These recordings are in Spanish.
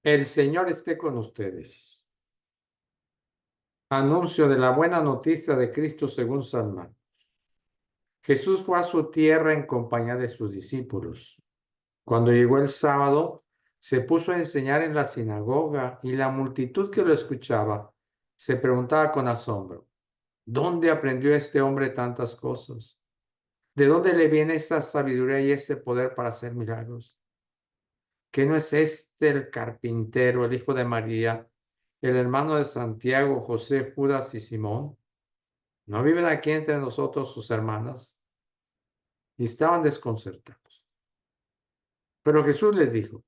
El Señor esté con ustedes. Anuncio de la buena noticia de Cristo según San Marcos. Jesús fue a su tierra en compañía de sus discípulos. Cuando llegó el sábado, se puso a enseñar en la sinagoga y la multitud que lo escuchaba se preguntaba con asombro, ¿dónde aprendió este hombre tantas cosas? ¿De dónde le viene esa sabiduría y ese poder para hacer milagros? ¿Qué no es este el carpintero, el hijo de María, el hermano de Santiago, José, Judas y Simón? ¿No viven aquí entre nosotros sus hermanas? Y estaban desconcertados. Pero Jesús les dijo,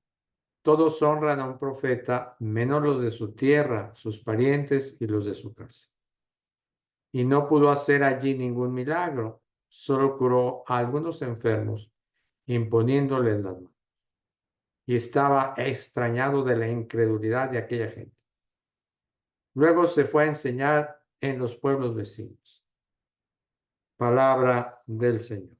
todos honran a un profeta, menos los de su tierra, sus parientes y los de su casa. Y no pudo hacer allí ningún milagro, solo curó a algunos enfermos, imponiéndoles las manos. Y estaba extrañado de la incredulidad de aquella gente. Luego se fue a enseñar en los pueblos vecinos. Palabra del Señor.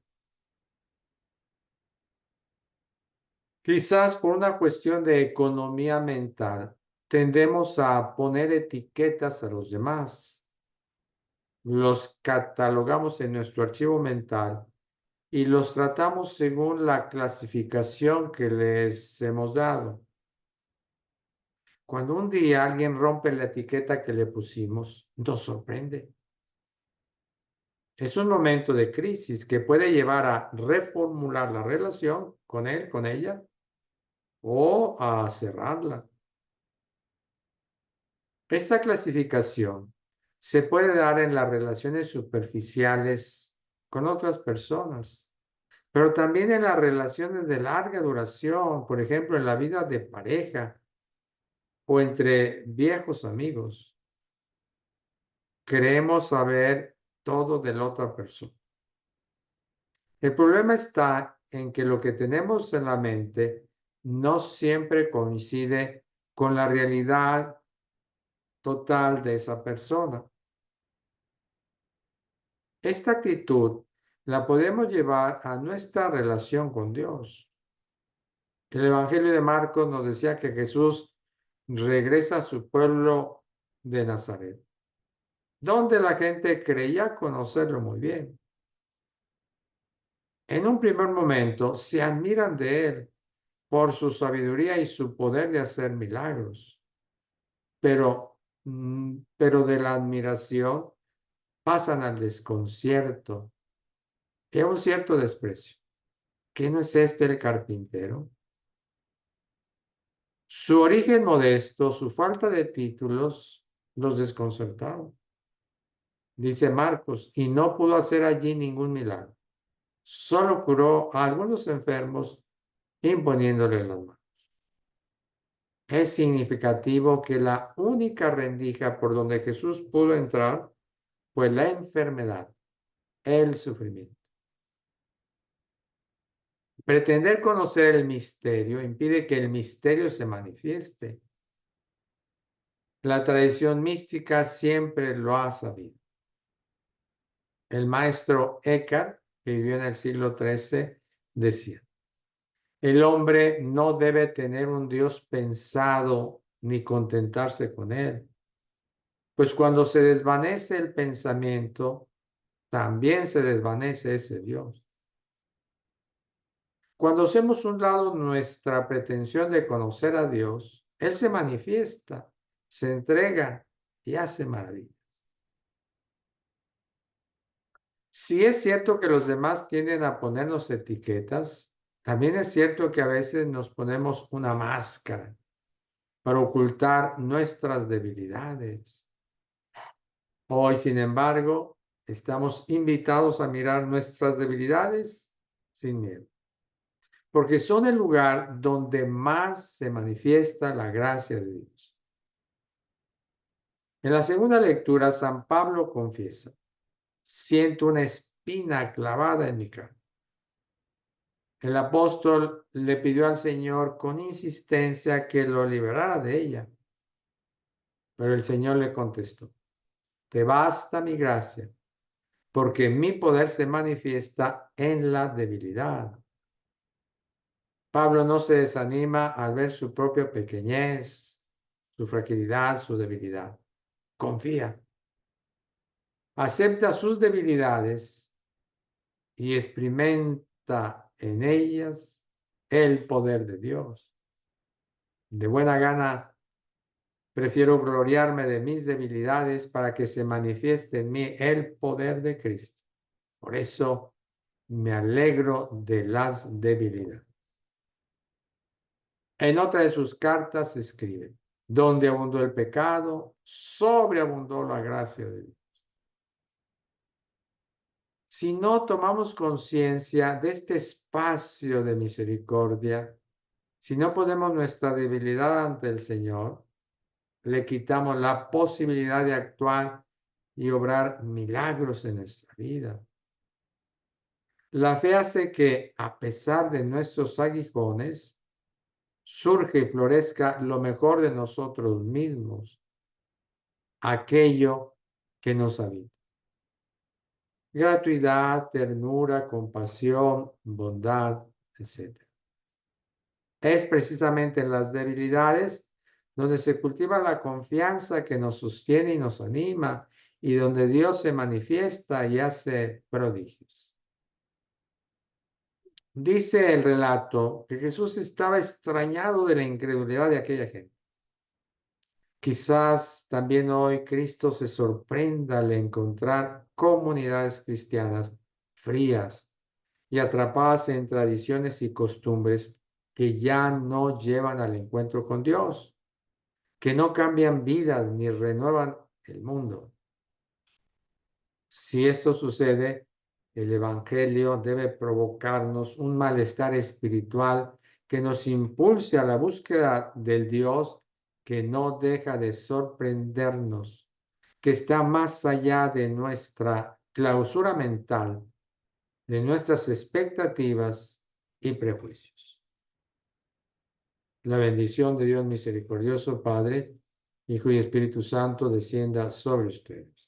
Quizás por una cuestión de economía mental, tendemos a poner etiquetas a los demás. Los catalogamos en nuestro archivo mental y los tratamos según la clasificación que les hemos dado. Cuando un día alguien rompe la etiqueta que le pusimos, nos sorprende. Es un momento de crisis que puede llevar a reformular la relación con él, con ella, o a cerrarla. Esta clasificación se puede dar en las relaciones superficiales con otras personas, pero también en las relaciones de larga duración, por ejemplo, en la vida de pareja o entre viejos amigos. Queremos saber todo de la otra persona. El problema está en que lo que tenemos en la mente no siempre coincide con la realidad total de esa persona. Esta actitud la podemos llevar a nuestra relación con Dios. El Evangelio de Marcos nos decía que Jesús regresa a su pueblo de Nazaret, donde la gente creía conocerlo muy bien. En un primer momento se admiran de él por su sabiduría y su poder de hacer milagros, pero, pero de la admiración pasan al desconcierto y a un cierto desprecio. ¿Qué no es este el carpintero? Su origen modesto, su falta de títulos, los desconcertaron. Dice Marcos, y no pudo hacer allí ningún milagro. Solo curó a algunos enfermos imponiéndole las manos. Es significativo que la única rendija por donde Jesús pudo entrar fue la enfermedad, el sufrimiento. Pretender conocer el misterio impide que el misterio se manifieste. La tradición mística siempre lo ha sabido. El maestro Eckhart, que vivió en el siglo XIII, decía, el hombre no debe tener un Dios pensado ni contentarse con él, pues cuando se desvanece el pensamiento, también se desvanece ese Dios. Cuando hacemos un lado nuestra pretensión de conocer a Dios, Él se manifiesta, se entrega y hace maravillas. Si es cierto que los demás tienden a ponernos etiquetas, también es cierto que a veces nos ponemos una máscara para ocultar nuestras debilidades. Hoy, sin embargo, estamos invitados a mirar nuestras debilidades sin miedo, porque son el lugar donde más se manifiesta la gracia de Dios. En la segunda lectura, San Pablo confiesa, siento una espina clavada en mi carne. El apóstol le pidió al Señor con insistencia que lo liberara de ella, pero el Señor le contestó, te basta mi gracia, porque mi poder se manifiesta en la debilidad. Pablo no se desanima al ver su propia pequeñez, su fragilidad, su debilidad. Confía. Acepta sus debilidades y experimenta en ellas el poder de Dios. De buena gana, prefiero gloriarme de mis debilidades para que se manifieste en mí el poder de Cristo. Por eso me alegro de las debilidades. En otra de sus cartas escribe, donde abundó el pecado, sobreabundó la gracia de Dios. Si no tomamos conciencia de este espacio de misericordia, si no ponemos nuestra debilidad ante el Señor, le quitamos la posibilidad de actuar y obrar milagros en nuestra vida. La fe hace que, a pesar de nuestros aguijones, surge y florezca lo mejor de nosotros mismos, aquello que nos habita. Gratuidad, ternura, compasión, bondad, etc. Es precisamente en las debilidades donde se cultiva la confianza que nos sostiene y nos anima y donde Dios se manifiesta y hace prodigios. Dice el relato que Jesús estaba extrañado de la incredulidad de aquella gente. Quizás también hoy Cristo se sorprenda al encontrar comunidades cristianas frías y atrapadas en tradiciones y costumbres que ya no llevan al encuentro con Dios, que no cambian vidas ni renuevan el mundo. Si esto sucede, el Evangelio debe provocarnos un malestar espiritual que nos impulse a la búsqueda del Dios que no deja de sorprendernos, que está más allá de nuestra clausura mental, de nuestras expectativas y prejuicios. La bendición de Dios misericordioso, Padre, Hijo y Espíritu Santo, descienda sobre ustedes.